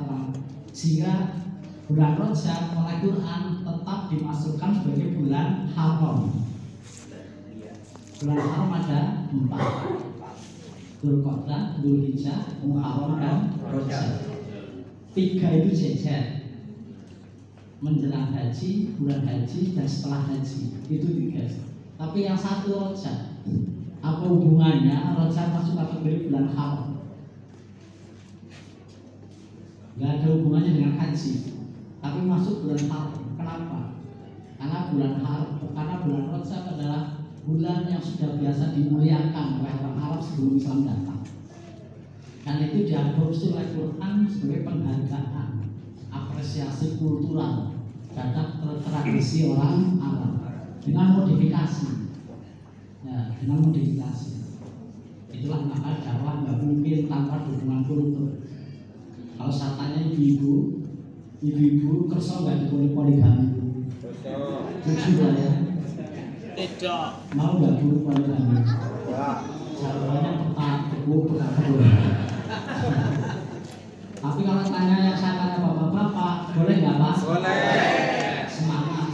orang. Sehingga bulan Rajab oleh Quran tetap dimasukkan sebagai bulan haram. Bulan haram ada 4. Dzulqa'dah, Dzulhijjah, Muharram dan Rajab. 3 itu jejer. Menjelang haji, bulan haji, dan setelah haji. Itu 3. Tapi yang 1 Rajab. Apa hubungannya Rajab masuk kategori bulan haram? Gak ada hubungannya dengan haji. Tapi masuk bulan haram. Kenapa? Karena bulan Rajab adalah bulan yang sudah biasa dimuliakan oleh orang Arab sebelum Islam datang. Dan itu diadopsi oleh Quran sebagai penghargaan, apresiasi kultural terhadap tradisi orang Arab dengan modifikasi. Ya, dengan modifikasi. Itulah maka dakwah nggak mungkin tanpa dukungan kultur. Kalau saya tanya ibu-ibu kerso nggak boleh poligami? Jujur lah ya. Tidak. Mau nggak buruk poligami? Jawabannya tetap buruk. Tapi kalau tanya saya tanya bapak-bapak, boleh nggak Pak? Boleh. Semangat.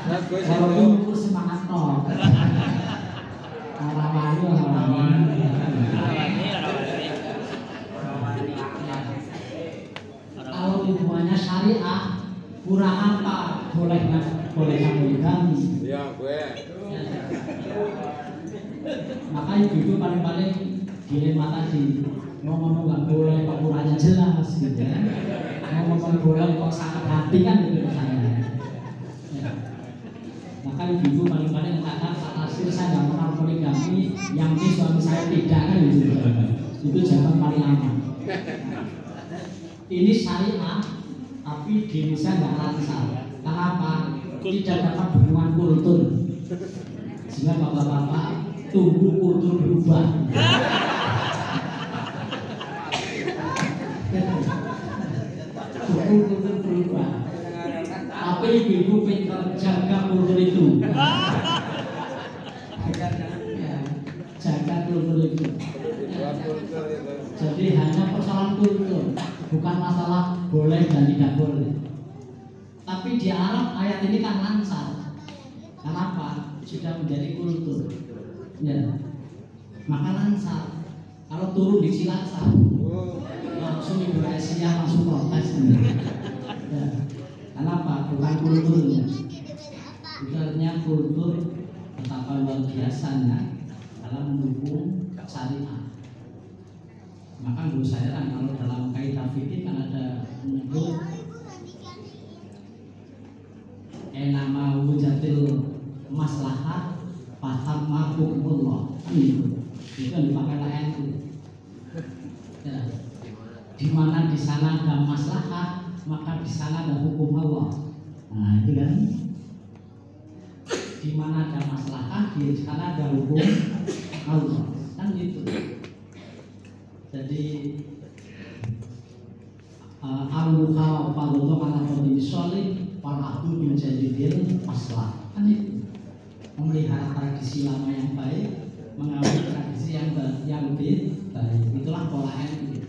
Bagus Kalau itu. ukur semangat no. Orang-orang kalau hubungannya syariah kurang apa? Boleh poligami. Iya, gue. Maka ibu paling-paling dilema tadi mau ngomong nggak boleh kok kurangnya jelas gitu ya. Mau ngomong boleh kok sakit hati kan gitu saya. Ya. Maka ibu paling-paling mengatakan Pak Nasir saya nggak pernah poligami, yang ini suami saya tidak kan gitu. Itu jawaban paling aman. Ini syariah tapi di Indonesia nggak lancar. Kenapa? Tidak dapat dukungan kultur. Sehingga bapak-bapak tunggu kultur berubah. Tunggu kultur berubah. Tapi ibu pintar jaga kultur itu. Jaga kultur itu. Jadi hanya persoalan kultur, bukan masalah boleh dan tidak boleh. Tapi di Arab ayat ini kan lancar. Kenapa? Sudah menjadi kultur. Ya. Maka lancar. Kalau turun di Cilacap, langsung Indonesia langsung protes. Ya. Kenapa? Bukan kulturnya. Sebenarnya kultur betapa luar biasanya dalam mendukung syariah. Maka menurut saya kan kalau dalam kaidah fikih kan ada menyebut nama wujatil maslahat paham hukumullah itu yang dipakai lain itu. Ya. Di mana di sana ada maslahat maka di sana ada hukum Allah. Nah itu kan. Di mana ada maslahat di sana ada hukum Allah kan gitu. Jadi al-mukhalafatu ala qadri sholih para ahli menjadi masalah kan itu memelihara tradisi lama yang baik, mengambil tradisi yang lebih baik. Itulah pola NU.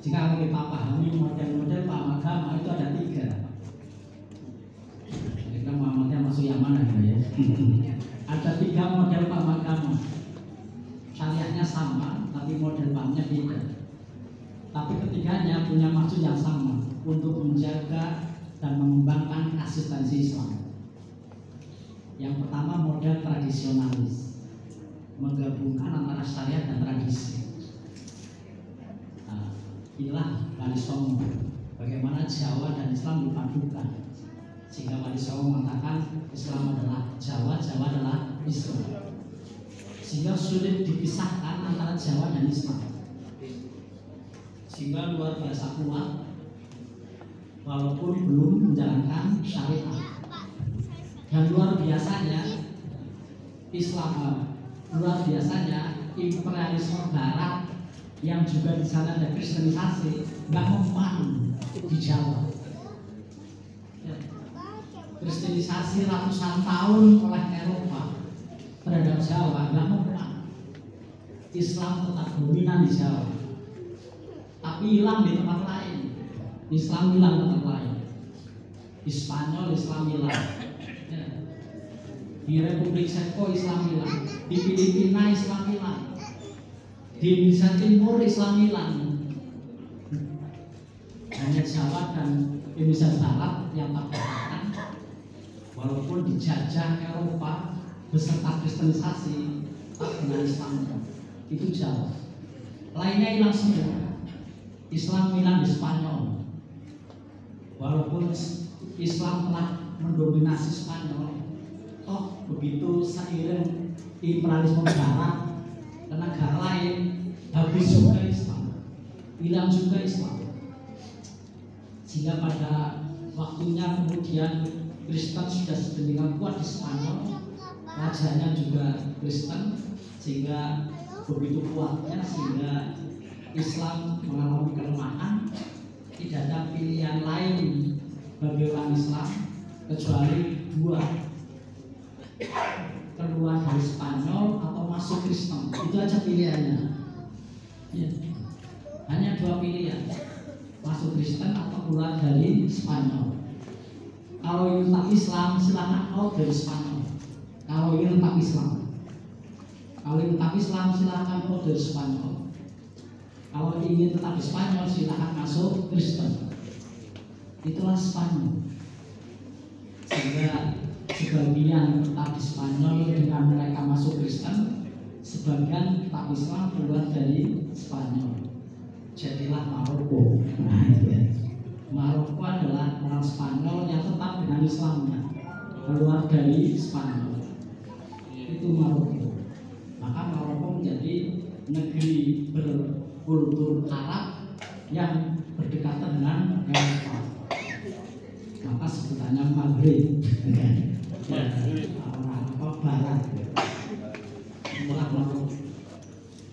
Jika kita pahami model-model agama itu ada 3. Kita Muhammadnya masuk yang mana ya? Ada 3 model agama. Syariahnya sama, tapi model pahamnya beda. Tapi ketiganya punya maksud yang sama untuk menjaga dan mengembangkan eksistensi Islam. Yang pertama model tradisionalis, menggabungkan antara syariat dan tradisi. Nah, inilah Wali Songo. Bagaimana Jawa dan Islam dipadukan. Sehingga Wali Songo mengatakan Islam adalah Jawa, Jawa adalah Islam. Sehingga sulit dipisahkan antara Jawa dan Islam. Sehingga luar biasa kuat walaupun belum menjalankan syariat. Dan luar biasanya Islam, luar biasanya imperialisme Barat yang juga di sana ada kristenisasi nggak mempan di Jawa. Ya. Kristenisasi ratusan tahun oleh Eropa terhadap Jawa nggak mempan. Islam tetap dominan di Jawa. tapi hilang di tempat lain. Islam hilang di tempat lain. Di Spanyol Islam hilang. Ya. Di Republik Seko Islam hilang. Di Filipina Islam hilang. Di Indonesia Timur Islam hilang. Hanya Jawa dan Indonesia Barat yang tertahan, walaupun dijajah Eropa beserta kristenisasi, tak dengan Islam. Itu Jawa. Lainnya hilang semua. Islam hilang di Spanyol, walaupun Islam telah mendominasi Spanyol. Oh, begitu seiring imperialisme Barat ke negara lain, habis juga Islam, hilang juga Islam. Sehingga pada waktunya kemudian Kristen sudah sedemikian kuat di Spanyol, rajanya juga Kristen, sehingga begitu kuatnya sehingga Islam mengalami kelemahan. Tidak ada pilihan lain bagi orang Islam kecuali dua, keluar dari Spanyol atau masuk Kristen. Itu aja pilihannya ya. Hanya dua pilihan, masuk Kristen atau keluar dari Spanyol. Kalau ingin tetap Islam silahkan out dari Spanyol. Kalau ingin tetap Islam, silahkan out dari Spanyol. Kalau ingin tetap di Spanyol silahkan masuk Kristen. Itulah Spanyol. Sehingga sebagian tetap di Spanyol dengan mereka masuk Kristen, sebagian tetap Islam keluar dari Spanyol. Jadilah Maroko. Nah, itu ya. Maroko adalah orang Spanyol yang tetap dengan Islamnya, keluar dari Spanyol. Itu Maroko. Maka Maroko menjadi negeri berkultur Arab yang berdekatan dengan Eropa. Maka sebutannya Maghrib. Orang Barat. Itulah Maroko.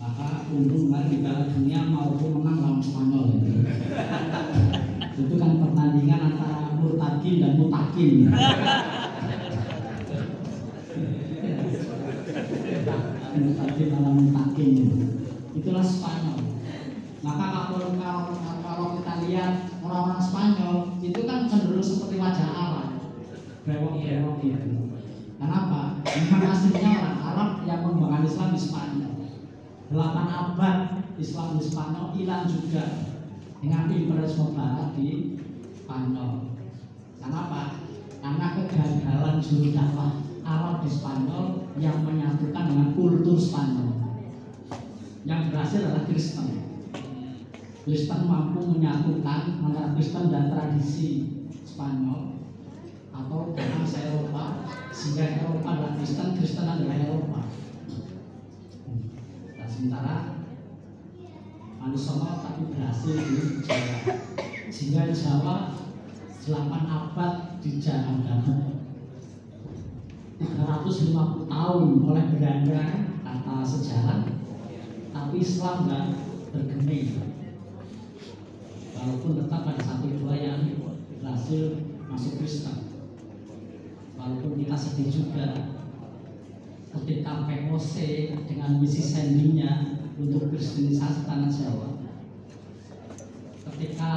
Maka untung kemarin di Piala Dunia Maroko menang lawan Spanyol. Itu kan pertandingan antara Murtadin dan Mutakin. Murtadin lawan Mutakin. Itulah Spanyol. Maka kalau kita lihat orang-orang Spanyol itu kan cenderung seperti wajah Allah, brewok-brewok gitu. Kenapa? Memang aslinya orang Arab yang mengembangkan Islam di Spanyol. 8 abad Islam di Spanyol hilang juga dengan imperialisme Barat di Spanyol. Kenapa? Karena kegagalan juru dakwah Arab di Spanyol yang menyatukan dengan kultur Spanyol. Yang berhasil adalah Kristen. Kristen mampu menyatukan antara Kristen dan tradisi Spanyol atau bangsa Eropa, sehingga Eropa adalah Kristen, Kristen adalah Eropa. Dan sementara manusia tapi berhasil di Jawa, sehingga Jawa 8 abad dijajah, 350 tahun oleh Belanda kata sejarah, tapi Islam nggak bergeming. Walaupun tetap ada satu dua yang berhasil masuk Kristen. Walaupun kita sedih juga ketika POC dengan misi sendingnya untuk kristenisasi tanah Jawa. Ketika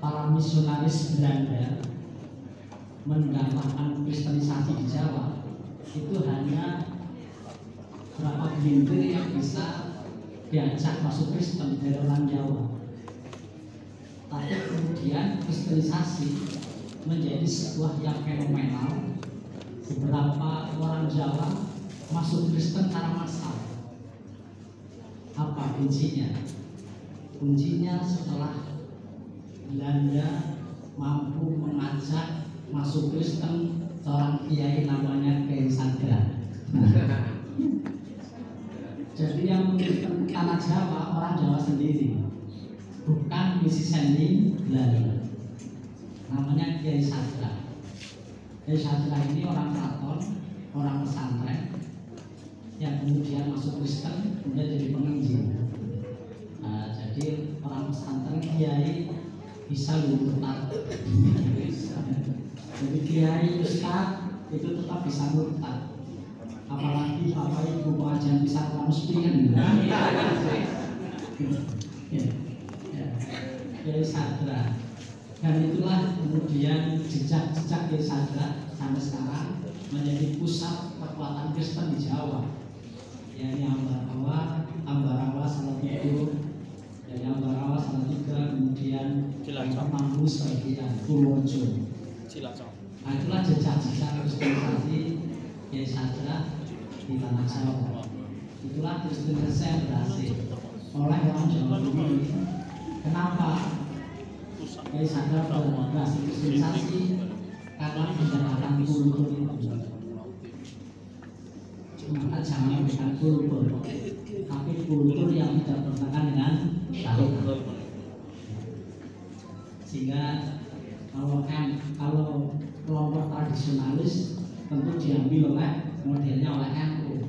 para misionaris Belanda mendakwahkan kristenisasi di Jawa, itu hanya berapa gelintir yang bisa diajak masuk Kristen dari orang Jawa. Tapi kemudian kristenisasi menjadi sebuah yang fenomenal. Beberapa orang Jawa masuk Kristen secara massal. Apa kuncinya? Kuncinya setelah Belanda mampu mengajak masuk Kristen seorang kiai namanya Kiai Sadra. Jadi yang Kristen tanah Jawa orang Jawa sendiri, bukan misi sending Belanda. Namanya Kiai Sadra. Kiai Sadra ini orang keraton, orang pesantren yang kemudian masuk Kristen, kemudian jadi penginjil. Nah, jadi orang pesantren kiai bisa murtad. Jadi kiai ustaz itu tetap bisa murtad. Apalagi bapak ibu pengajian bisa mesti kan? Ya. Kiai Sadra. Dan itulah kemudian jejak-jejak Kiai Sadra sampai sekarang menjadi pusat kekuatan Kristen di Jawa. Yaitu Ambarawa Salatiga, dari Ambarawa Salatiga kemudian Temanggung sebagian Purworejo. Nah, itulah jejak-jejak kristenisasi Kiai Sadra di tanah Jawa. Itulah kristenisasi yang berhasil oleh orang Jawa ini. Kenapa Kiai Sadra berhasil kristenisasi? Karena pendekatan kultur itu. Maka jangan bukan kultur, tapi kultur yang tidak bertentangan dengan syariat. Sehingga kalau kelompok tradisionalis tentu diambil oleh modelnya oleh NU.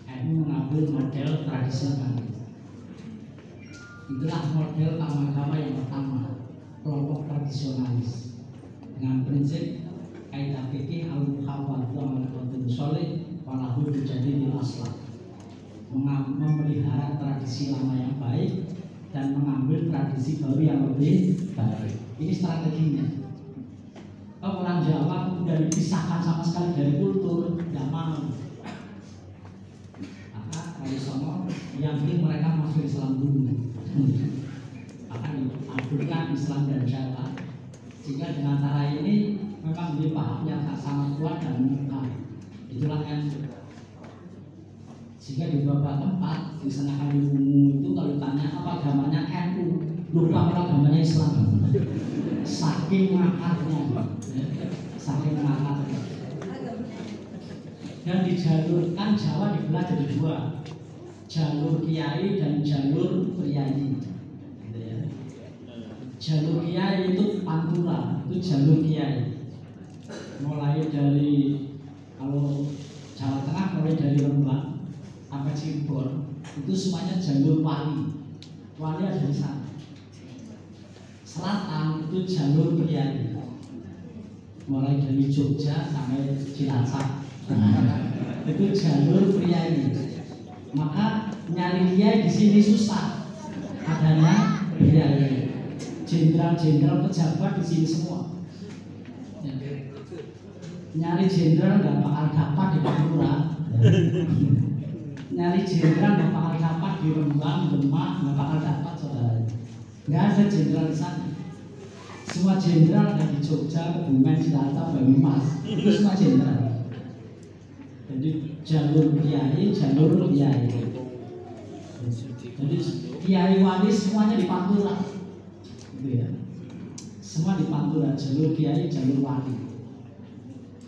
NU mengambil model tradisional. Itulah model agama yang pertama, kelompok tradisionalis dengan prinsip kaidah fikih al-muhafadzah al-qatul sholih walahu menjadi di aslah, memelihara tradisi lama yang baik dan mengambil tradisi baru yang lebih baik. Ini strateginya. Kalau orang Jawa kemudian dipisahkan sama sekali dari kultur, tidak mau. Maka kalau sama yang penting mereka masuk Islam dulu. Akan diadukan Islam dan Jawa. Sehingga dengan cara ini memang dia paham yang sangat kuat dan mengikat. Itulah NU. Sehingga di beberapa tempat di sana Kaliwungu itu kalau ditanya apa agamanya NU, lupa kalau agamanya Islam. Saking akarnya, saking akarnya. Dan dijalurkan Jawa dibelah jadi dua, jalur kiai dan jalur priayi. Jalur kiai itu Pantura, itu jalur kiai. Mulai dari kalau Jawa Tengah mulai dari Rembang sampai Cirebon itu semuanya jalur wali. Wali ada di sana. Selatan itu jalur priayi. Mulai dari Jogja sampai Cilacap. Itu jalur priayi. Maka nyari kiai di sini susah. Adanya priayi. Jenderal-jenderal pejabat di sini semua. Nyari jenderal nggak bakal dapat di Pantura. Nyari jenderal nggak bakal dapat di Rembang, Demak, nggak bakal dapat saudara. Nggak ada jenderal di sana. Semua jenderal ada di Jogja, Kebumen, Cilacap, Banyumas. Itu semua jenderal. Jadi jalur kiai, jalur kiai. Jadi kiai wali semuanya di Pantura. Gitu ya. Semua di Pantura, jalur kiai, jalur wali.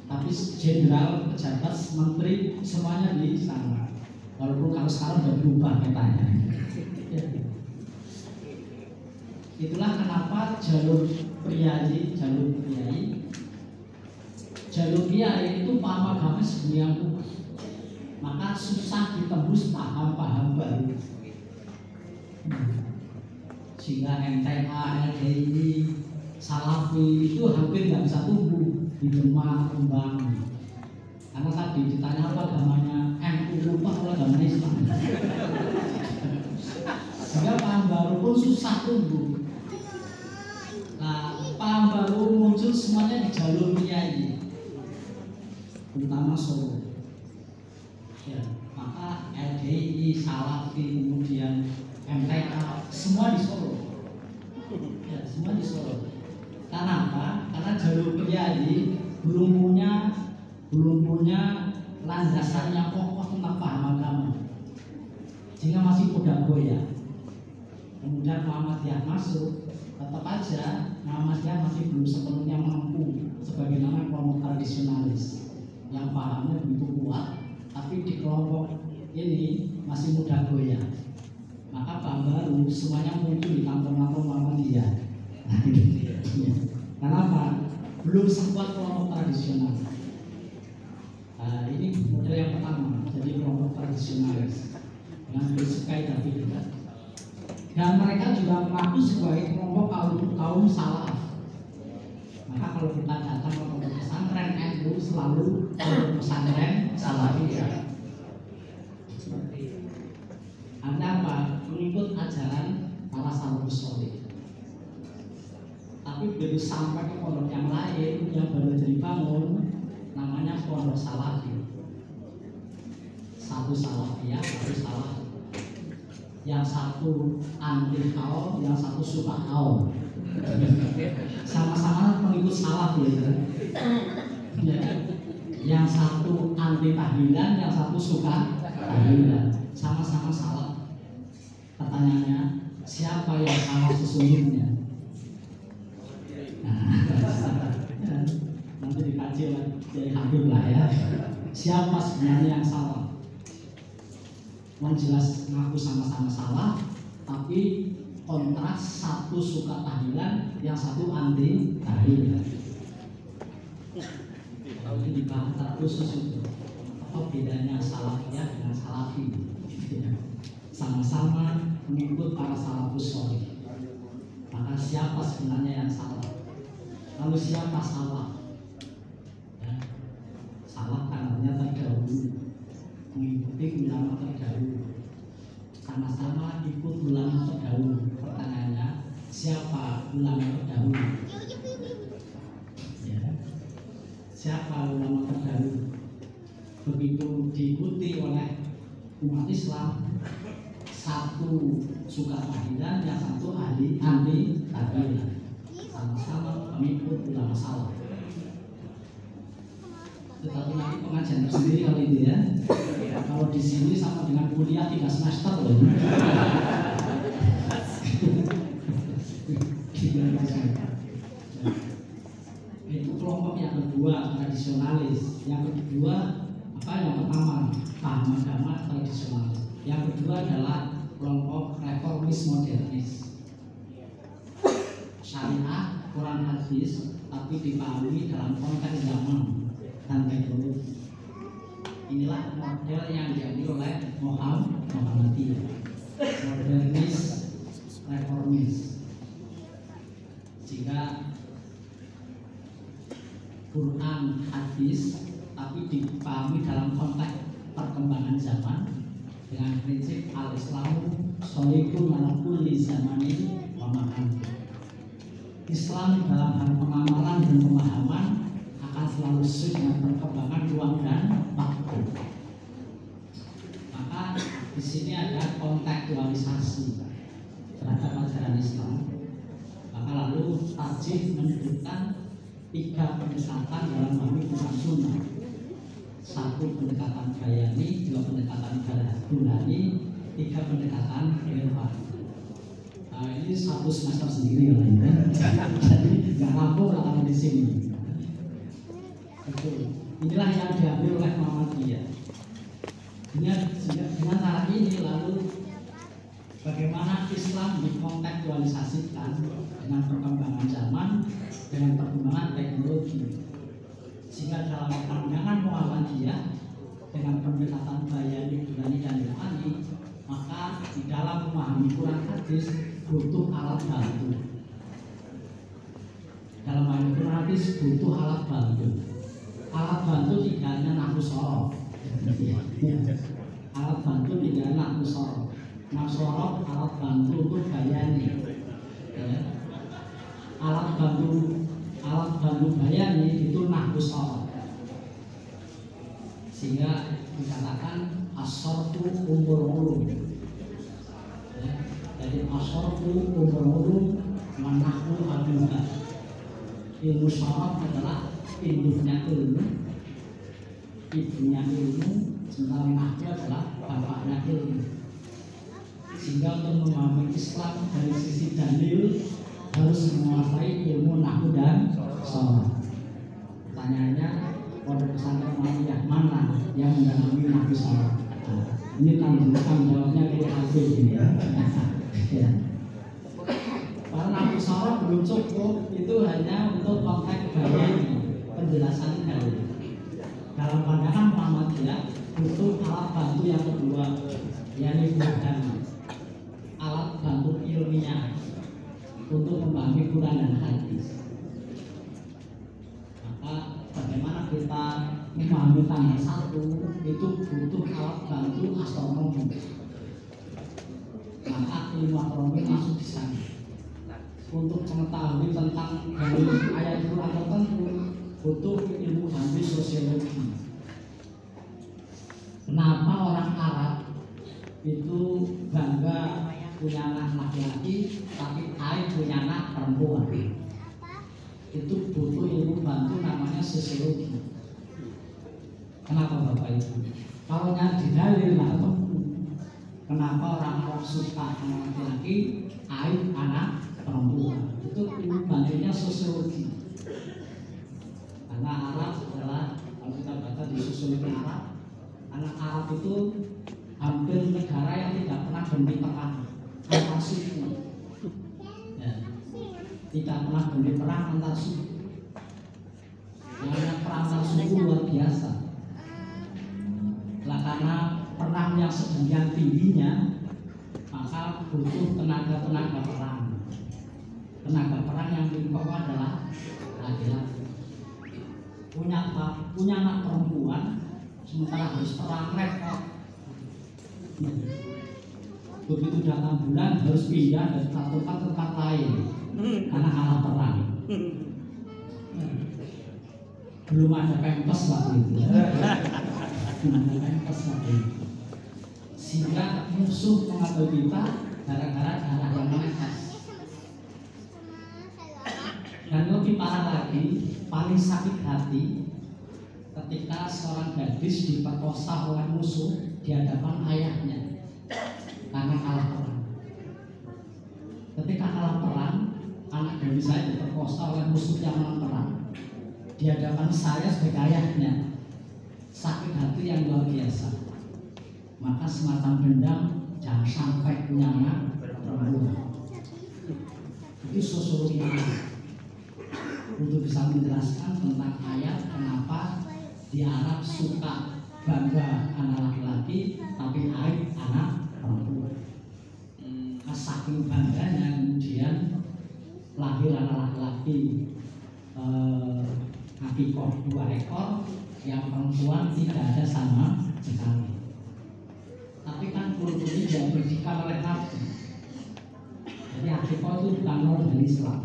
Tapi jenderal, pejabat, menteri semuanya di sana. Walaupun kalau sekarang sudah berubah petanya. Itulah kenapa jalur priayi, jalur kiai itu paham agama sebenarnya kuat. Maka susah ditembus paham-paham baru. Sehingga MTA, LDI, Salafi itu hampir nggak bisa tumbuh di Demak, Rembang. Karena tadi ditanya apa agamanya NU, lupa kalau agamanya Islam. Sehingga paham baru pun susah tumbuh. Nah, paham baru muncul semuanya di jalur kiai, terutama Solo. Ya, maka LDI, Salafi, kemudian MTA, semua di Solo. Ya, semua di Solo. Kenapa? Karena jalur kiai belum punya landasan yang kokoh tentang paham agama, sehingga masih mudah goyah. Kemudian Muhammadiyah masuk, tetap aja Muhammadiyah masih belum sepenuhnya mampu sebagaimana kelompok tradisionalis yang pahamnya begitu kuat, tapi di kelompok ini masih mudah goyah. Maka paham baru semuanya muncul di kantong-kantong Muhammadiyah. Kenapa? Belum sekuat kelompok tradisional. Nah, ini model yang pertama, jadi kelompok tradisionalis yang disukai tapi tidak. Dan mereka juga mengaku sebagai kelompok kaum salaf. Maka kalau kita datang ke pondok pesantren NU selalu pondok pesantren salafiyah. Anda apa? Mengikut ajaran para salafus saleh. Tapi begitu sampai ke pondok yang lain yang baru jadi bangun, namanya pondok Salafi. Satu Salafiyah, satu Salafi. Yang satu anti haul, yang satu suka haul. Sama-sama pengikut salaf ya. Yang satu anti tahlilan, yang satu suka tahlilan. Sama-sama salaf. Pertanyaannya, siapa yang salah sesungguhnya? Nanti dikaji oleh dari Habib lah ya. Siapa sebenarnya yang salah? Jelas ngaku sama-sama salah, tapi kontras satu suka tahlilan, yang satu anti tahlilan. Kalau ini dibahas khusus itu, apa bedanya salafiyah dengan salafi? Sama-sama mengikut para salafus sholih. Maka siapa sebenarnya yang salah? Lalu siapa salah? Ya, salah karena terdahulu, mengikuti ulama terdahulu. Sama-sama ikut ulama terdahulu. Pertanyaannya, siapa ulama terdahulu? Ya. Siapa ulama terdahulu? Begitu diikuti oleh umat Islam, satu suka tahlilan, yang satu anti tahlilan. Sama-sama pengikut ulama salaf. Tetapi nanti pengajian tersendiri kali ini ya. Kalau di sini sama dengan kuliah 3 semester loh. Itu kelompok yang kedua, tradisionalis. Yang kedua yang pertama paham agama tradisionalis. Yang kedua adalah kelompok reformis modernis. Syariah, Quran, hadis, tapi dipahami dalam konteks zaman dan teknologi. Inilah model yang diambil oleh Muhammadiyah, modernis, reformis. Jika Quran, hadis, tapi dipahami dalam konteks perkembangan zaman dengan prinsip al-Islamu sholihun ala kulli zamanin wa makan. Islam dalam hal pengamalan dan pemahaman akan selalu sesuai dengan perkembangan ruang dan waktu. Maka di sini ada kontekstualisasi terhadap ajaran Islam. Maka lalu Tajih menyebutkan 3 pendekatan dalam memahami Quran Sunnah. 1 pendekatan bayani, 2 pendekatan burhani, 3 pendekatan irfan. Nah, ini 1 semester sendiri ya, jadi nggak mampu kalau di sini. Inilah yang diambil oleh Muhammadiyah. Dengan cara ini lalu bagaimana Islam dikontekstualisasikan dengan perkembangan zaman, dengan perkembangan teknologi, sehingga dalam pandangan Muhammadiyah dengan pendekatan bayani, burhani dan irfani, maka di dalam memahami Quran hadis butuh alat bantu. Dalam memahami Quran hadis butuh alat bantu. Alat bantu tidak hanya nahwu shorof. Alat bantu tidak hanya nahwu shorof. Nahwu shorof alat bantu untuk bayani. Alat bantu bayani itu nahwu shorof. Sehingga dikatakan as-sarfu umur ulum. Jadi as-sarfu umur ulum manahwu aduha. Ilmu syaraf adalah induknya ilmu, ibunya ilmu, sementara nahwu adalah bapaknya ilmu. Sehingga untuk memahami Islam dari sisi dalil harus menguasai ilmu nahwu dan syaraf. Pertanyaannya, pondok pesantren Muhammadiyah mana yang mendalami nahwu syaraf? Ini tanggung jawabnya ke Habib ini ya. Karena nahwu syaraf belum cukup, itu hanya untuk konteks bayani, penjelasan dalil. Dalam pandangan Muhammadiyah butuh alat bantu yang kedua, yakni burhan, alat bantu ilmiah untuk memahami Quran dan hadis. Maka bagaimana kita memahami tanggal 1 itu butuh alat bantu astronomi. Maka ilmu astronomi masuk di sana. untuk mengetahui tentang dalil ayat Quran tertentu butuh ilmu hadis sosiologi. Kenapa orang Arab itu bangga punya anak laki-laki tapi aib punya anak perempuan? Itu butuh ilmu bantu namanya sosiologi. Kenapa Bapak Ibu? Kalau nyari dalil nggak ketemu. Kenapa orang Arab suka anak laki-laki aib anak perempuan? Itu ilmu bantunya sosiologi. Karena Arab adalah, kalau kita baca di sosiologi Arab, anak Arab itu hampir negara yang tidak pernah berhenti perang antar suku. Ya, tidak pernah berhenti perang antar suku. Yang perang antar suku luar biasa. Lah karena perang yang sedemikian tingginya, maka butuh tenaga perang. Tenaga perang yang pokok adalah laki-laki. Punya anak perempuan, sementara harus perang repot. Begitu datang bulan harus pindah dari satu tempat ke tempat lain karena kalah perang. Belum ada pempes waktu itu. Belum ada pempes waktu itu. Sehingga musuh mengambil kita gara-gara darah yang menetes. Dan lebih parah lagi, paling sakit hati ketika seorang gadis diperkosa oleh musuh di hadapan ayahnya karena kalah perang. Ketika kalah perang, anak gadis saya diperkosa oleh musuh yang menang perang di hadapan saya sebagai ayahnya. Sakit hati yang luar biasa. Maka semacam dendam jangan sampai punya anak perempuan. Itu sosiologi untuk bisa menjelaskan tentang ayat kenapa di Arab suka bangga anak laki-laki tapi aib anak perempuan. Saking bangganya kemudian lahir anak laki-laki akikoh 2 ekor, yang perempuan tidak ada sama sekali. Tapi kan kultur ini diabadikan oleh Nabi. Jadi akikoh itu bukan model Islam,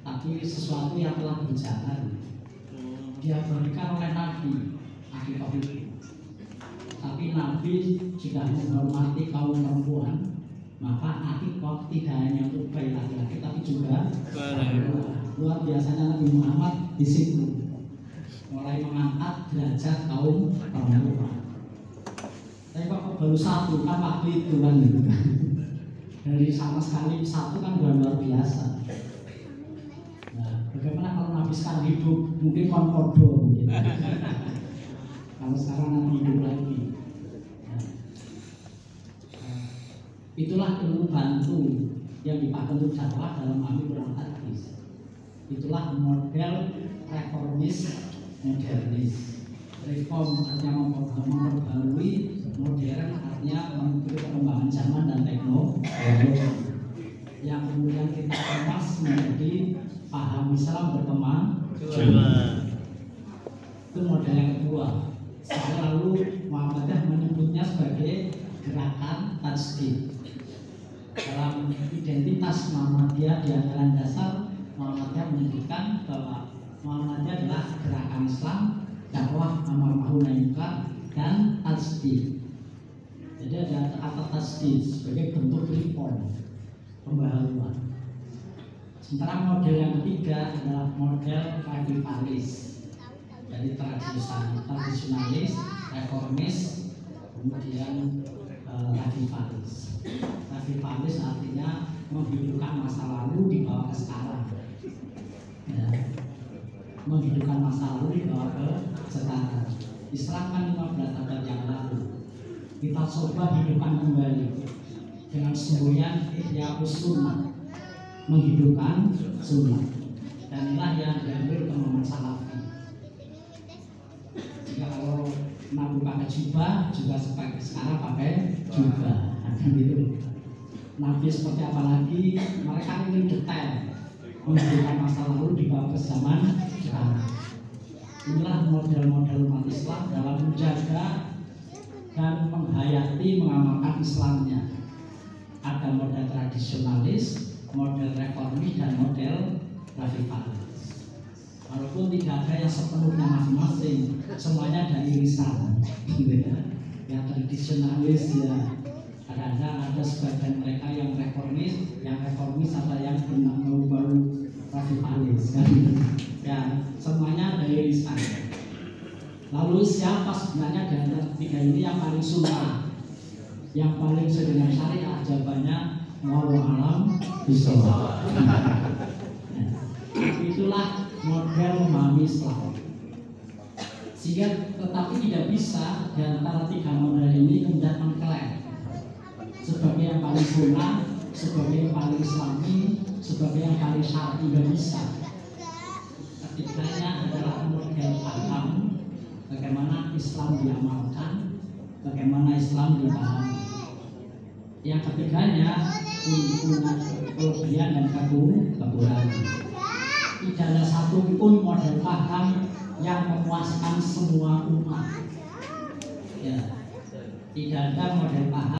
tapi sesuatu yang telah berjalan. Diabadikan oleh Nabi akikoh itu. Tapi Nabi jika menghormati kaum perempuan, maka akikoh tidak hanya untuk bayi laki-laki tapi juga perempuan. Luar biasanya Nabi Muhammad di situ mulai mengangkat derajat kaum perempuan. Tapi kok baru satu kan waktu itu kan gitu kan. Dari sama sekali satu kan luar biasa. Nah, bagaimana kalau Nabi sekarang hidup mungkin konkodo gitu. Kalau sekarang Nabi hidup lagi. Itulah ilmu bantu yang dipakai untuk dakwah dalam memahami Quran hadis. Itulah model reformis modernis. Reform artinya memperbarui, modern artinya mengikuti perkembangan zaman dan teknologi. Yang kemudian kita kemas menjadi paham Islam berkembang. Itu model yang kedua. Lalu Muhammadiyah menyebutnya sebagai gerakan tajdid. Dalam identitas Muhammadiyah di anjuran dasar, Muhammadiyah menyebutkan bahwa Muhammadiyah adalah gerakan Islam, dakwah amar ma'ruf nahi munkar dan tajdid. Jadi ada kata tajdid sebagai bentuk reform, pembaharuan. Sementara model yang ketiga adalah model revivalis. Jadi tradisionalis, reformis, kemudian revivalis. Revivalis artinya menghidupkan masa lalu dibawa ke sekarang. Ya. Menghidupkan masa lalu dibawa ke sekarang. Islam kan 15 abad yang lalu. Kita coba hidupkan kembali dengan semboyan Ihya'us Sunnah, menghidupkan sunnah. Dan inilah yang diambil teman-teman Salafi. Jika kalau Nabi pakai jubah juga seperti sekarang pakai jubah, akan gitu. Nabi seperti apa lagi? Mereka ingin detail menghidupkan masa lalu dibawa ke zaman sekarang. Inilah model-model umat Islam dalam menjaga dan menghayati mengamalkan Islamnya. Ada model tradisionalis, model reformis dan model sepenuhnya masing-masing, semuanya ada irisan, gitu ya. Yang tradisionalis ya, kadang-kadang ada sebagian mereka yang reformis ada yang baru radicalis kan, ya semuanya ada irisan. Lalu siapa sebenarnya di antara tiga ini yang paling sunnah, yang paling sesuai dengan syariat? Jawabannya wallahu alam bishawab. Itulah model memahami Islam. Sehingga tetapi tidak bisa di antara tiga model ini kemudian mengklaim sebagai yang paling sunnah, sebagai yang paling islami, sebagai yang paling syar'i, tidak bisa. Ketiganya adalah model paham bagaimana Islam diamalkan, bagaimana Islam dipahami. Yang ketiganya punya kelebihan dan kekurangan. Tidak ada satu pun model paham yang memuaskan semua umat. Ya, tidak ada model paham